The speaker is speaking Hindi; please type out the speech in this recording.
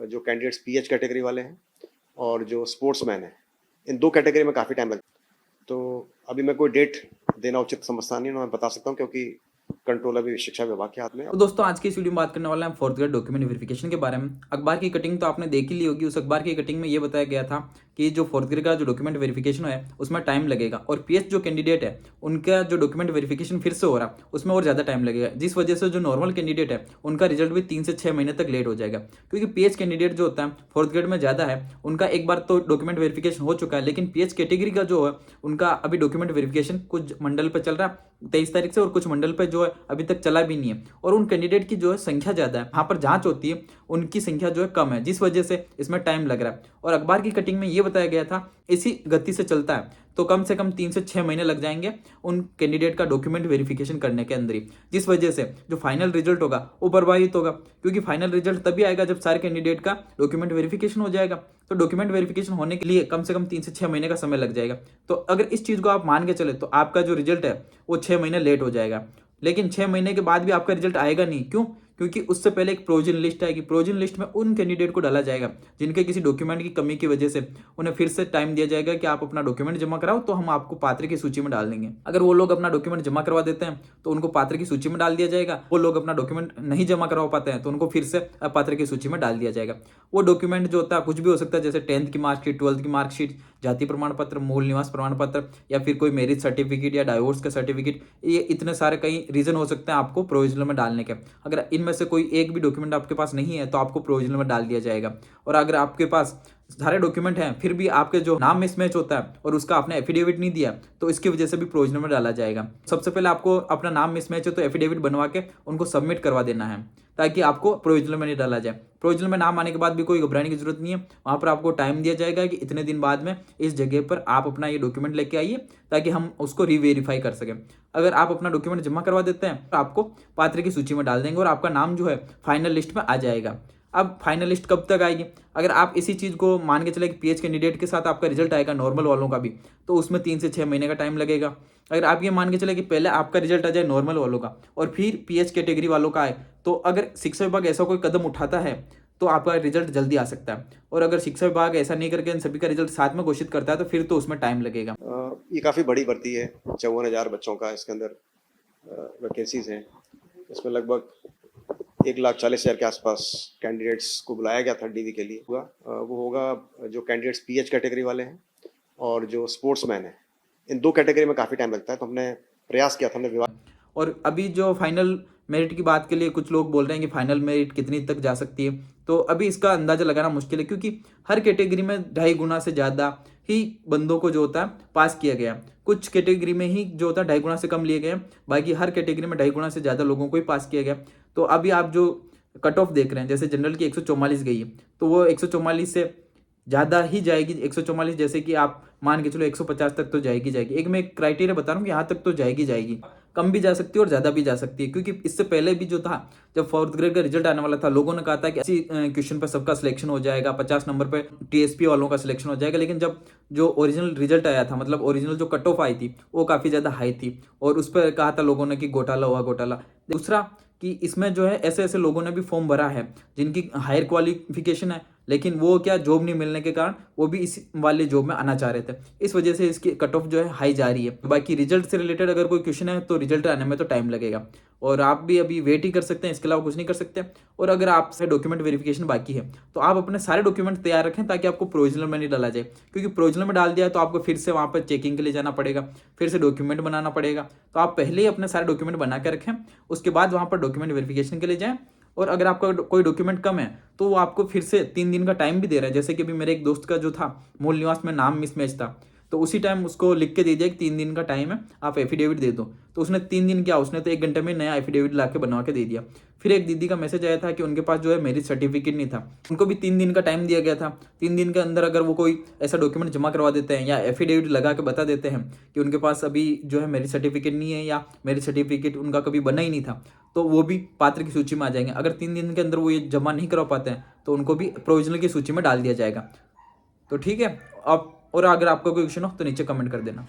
जो कैंडिडेट्स पीएच कैटेगरी वाले हैं और जो स्पोर्ट्समैन हैं, इन 2 कैटेगरी में काफ़ी टाइम लगता है। तो अभी मैं कोई डेट देना उचित समझता नहीं, मैं बता सकता हूँ क्योंकि कंट्रोल अभी शिक्षा विभाग के हाथ में है। तो दोस्तों आज की इस वीडियो में बात करने वाले हैं फोर्थ ग्रेड डॉक्यूमेंट वेरिफिकेशन के बारे में। अखबार की कटिंग तो आपने देख ही ली होगी। उस अखबार की कटिंग में ये बताया गया था कि जो फोर्थ ग्रेड का जो डॉक्यूमेंट वेरिफिकेशन है उसमें टाइम लगेगा और पीएच जो कैंडिडेट है उनका जो डॉक्यूमेंट वेरिफिकेशन फिर से हो रहा उसमें और ज़्यादा टाइम लगेगा, जिस वजह से जो नॉर्मल कैंडिडेट है उनका रिजल्ट भी 3 से 6 महीने तक लेट हो जाएगा। क्योंकि पीएच कैंडिडेट जो होता है फोर्थ ग्रेड में ज़्यादा है, उनका एक बार तो डॉक्यूमेंट वेरिफिकेशन हो चुका है, लेकिन पीएच कैटेगरी का जो है उनका अभी डॉक्यूमेंट वेरिफिकेशन कुछ मंडल पर चल रहा है 23 तारीख से और कुछ मंडल पे जो है अभी तक चला भी नहीं है। और उन कैंडिडेट की जो है संख्या ज़्यादा है, वहाँ पर जांच होती है उनकी संख्या जो है कम है, जिस वजह से इसमें टाइम लग रहा है। और अखबार की कटिंग में ये बताया गया था इसी गति से चलता है तो कम से कम 3 से 6 महीने लग जाएंगे उन कैंडिडेट का डॉक्यूमेंट वेरिफिकेशन करने के अंदर ही, जिस वजह से जो फाइनल रिजल्ट होगा वो प्रभावित होगा। क्योंकि फाइनल रिजल्ट तभी आएगा जब सारे कैंडिडेट का डॉक्यूमेंट वेरिफिकेशन हो जाएगा। तो डॉक्यूमेंट वेरिफिकेशन होने के लिए कम से कम 3 से 6 महीने का समय लग जाएगा। तो अगर इस चीज़ को आप मान के चले तो आपका जो रिजल्ट है वो 6 महीने लेट हो जाएगा। लेकिन 6 महीने के बाद भी आपका रिजल्ट आएगा नहीं। क्यों? क्योंकि उससे पहले एक प्रोविजन लिस्ट आएगी। प्रोविजन लिस्ट में उन कैंडिडेट को डाला जाएगा जिनके किसी डॉक्यूमेंट की कमी की वजह से उन्हें फिर से टाइम दिया जाएगा कि आप अपना डॉक्यूमेंट जमा कराओ, तो हम आपको पात्र की सूची में डाल देंगे। अगर वो लोग अपना डॉक्यूमेंट जमा करवा देते हैं तो उनको पात्र की सूची में डाल दिया जाएगा। वो लोग अपना डॉक्यूमेंट नहीं जमा करवा पाते हैं तो उनको फिर से अपात्र की सूची में डाल दिया जाएगा। वो डॉक्यूमेंट जो होता है कुछ भी हो सकता है, जैसे 10th की मार्कशीट, 12th की मार्कशीट, जाति प्रमाण पत्र, मूल निवास प्रमाण पत्र, या फिर कोई मैरिज सर्टिफिकेट या डाइवोर्स का सर्टिफिकेट। ये इतने सारे कई रीजन हो सकते हैं आपको प्रोविजनल में डालने के। अगर इनमें से कोई एक भी डॉक्यूमेंट आपके पास नहीं है तो आपको प्रोविजनल में डाल दिया जाएगा। और अगर आपके पास सारे डॉक्यूमेंट हैं फिर भी आपके जो नाम मिसमैच होता है और उसका आपने एफिडेविट नहीं दिया तो इसकी वजह से भी प्रोविजनल में डाला जाएगा। सबसे पहले आपको अपना नाम मिसमैच है तो एफिडेविट बनवा के उनको सबमिट करवा देना है ताकि आपको प्रोविजनल में नहीं डाला जाए। प्रोविजनल में नाम आने के बाद भी कोई घबराने की जरूरत नहीं है। वहाँ पर आपको टाइम दिया जाएगा कि इतने दिन बाद में इस जगह पर आप अपना ये डॉक्यूमेंट लेके आइए ताकि हम उसको रीवेरीफाई कर सकें। अगर आप अपना डॉक्यूमेंट जमा करवा देते हैं तो आपको पात्र की सूची में डाल देंगे और आपका नाम जो है फाइनल लिस्ट में आ जाएगा। अब फाइनल लिस्ट कब तक आएगी? अगर आप इसी चीज़ को मान के चले कि पीएच कैंडिडेट के साथ आपका रिजल्ट आएगा नॉर्मल वालों का भी, तो उसमें 3 से 6 महीने का टाइम लगेगा। अगर आप ये मान के चले कि पहले आपका रिजल्ट आ जाए नॉर्मल वालों का और फिर पीएच कैटेगरी वालों का आए, तो अगर शिक्षा विभाग ऐसा कोई कदम उठाता है तो आपका रिजल्ट जल्दी आ सकता है। और अगर शिक्षा विभाग ऐसा नहीं करके इन सभी का रिजल्ट साथ में घोषित करता है तो फिर तो उसमें टाइम लगेगा। ये काफ़ी बड़ी भर्ती है, 54,000 बच्चों का इसके अंदर वैकेंसीज हैं। इसमें लगभग 1,40,000 के आसपास कैंडिडेट्स को बुलाया गया था डीवी के लिए। वो होगा जो कैंडिडेट्स पीएच कैटेगरी वाले हैं और जो स्पोर्ट्समैन हैं, इन 2 कैटेगरी में काफ़ी टाइम लगता है। तो हमने प्रयास किया था, हमने विभाग। और अभी जो फाइनल मेरिट की बात के लिए कुछ लोग बोल रहे हैं कि फाइनल मेरिट कितनी तक जा सकती है, तो अभी इसका अंदाजा लगाना मुश्किल है क्योंकि हर कैटेगरी में 2.5 गुना से ज़्यादा ही बंदों को जो होता है पास किया गया। कुछ कैटेगरी में ही जो होता है 2.5 गुना से कम लिए गए हैं, बाकी हर कैटेगरी में 2.5 गुना से ज़्यादा लोगों को ही पास किया गया। तो अभी आप जो कट ऑफ देख रहे हैं, जैसे जनरल की 144 गई है तो वो 144 से ज़्यादा ही जाएगी। 144 जैसे कि आप मान के चलो 150 तक तो जाएगी जाएगी। एक मैं क्राइटेरिया बता रहा हूँ कि यहाँ तक तो जाएगी जाएगी, कम भी जा सकती है और ज़्यादा भी जा सकती है। क्योंकि इससे पहले भी जो था, जब फोर्थ ग्रेड का रिजल्ट आने वाला था, लोगों ने कहा था कि ऐसी क्वेश्चन पर सबका सिलेक्शन हो जाएगा, 50 नंबर पे टीएसपी वालों का सिलेक्शन हो जाएगा। लेकिन जब जो ओरिजिनल रिजल्ट आया था, मतलब ओरिजिनल जो कट ऑफ आई थी वो काफ़ी ज़्यादा हाई थी और उस पर कहा था लोगों ने कि घोटाला हुआ घोटाला। दूसरा कि इसमें जो है ऐसे ऐसे लोगों ने भी फॉर्म भरा है जिनकी हायर क्वालिफिकेशन है, लेकिन वो क्या जॉब नहीं मिलने के कारण वो भी इस वाले जॉब में आना चाह रहे थे। इस वजह से इसकी कट ऑफ जो है हाई जा रही है। बाकी रिजल्ट से रिलेटेड अगर कोई क्वेश्चन है तो रिजल्ट आने में तो टाइम लगेगा और आप भी अभी वेट ही कर सकते हैं, इसके अलावा कुछ नहीं कर सकते। और अगर आपसे डॉक्यूमेंट वेरिफिकेशन बाकी है तो आप अपने सारे डॉक्यूमेंट तैयार रखें ताकि आपको प्रोविजनल में नहीं डाला जाए। क्योंकि प्रोविजनल में डाल दिया है तो आपको फिर से वहाँ पर चेकिंग के लिए जाना पड़ेगा, फिर से डॉक्यूमेंट बनाना पड़ेगा। तो आप पहले ही अपने सारे डॉक्यूमेंट बना के रखें, उसके बाद वहाँ पर डॉक्यूमेंट वेरिफिकेशन के लिए जाएँ। और अगर आपका कोई डॉक्यूमेंट कम है तो वो आपको फिर से 3 दिन का टाइम भी दे रहा है। जैसे कि अभी मेरे एक दोस्त का जो था मूल निवास में नाम मिसमैच था, तो उसी टाइम उसको लिख के दे दिया कि 3 दिन का टाइम है, आप एफिडेविट दे दो। तो उसने 3 दिन किया, उसने तो 1 घंटे में नया एफिडेविट ला के बनवा के दे दिया। फिर एक दीदी का मैसेज आया था कि उनके पास जो है मैरिज सर्टिफिकेट नहीं था, उनको भी 3 दिन का टाइम दिया गया था। 3 दिन के अंदर अगर वो कोई ऐसा डॉक्यूमेंट जमा करवा देते हैं या एफिडेविट लगा के बता देते हैं कि उनके पास अभी जो है मैरिज सर्टिफिकेट नहीं है या मैरिज सर्टिफिकेट उनका कभी बना ही नहीं था, तो वो भी पात्र की सूची में आ जाएंगे। अगर 3 दिन के अंदर वो ये जमा नहीं करवा पाते हैं तो उनको भी प्रोविजनल की सूची में डाल दिया जाएगा। तो ठीक है। आप और अगर आपका कोई क्वेश्चन हो तो नीचे कमेंट कर देना।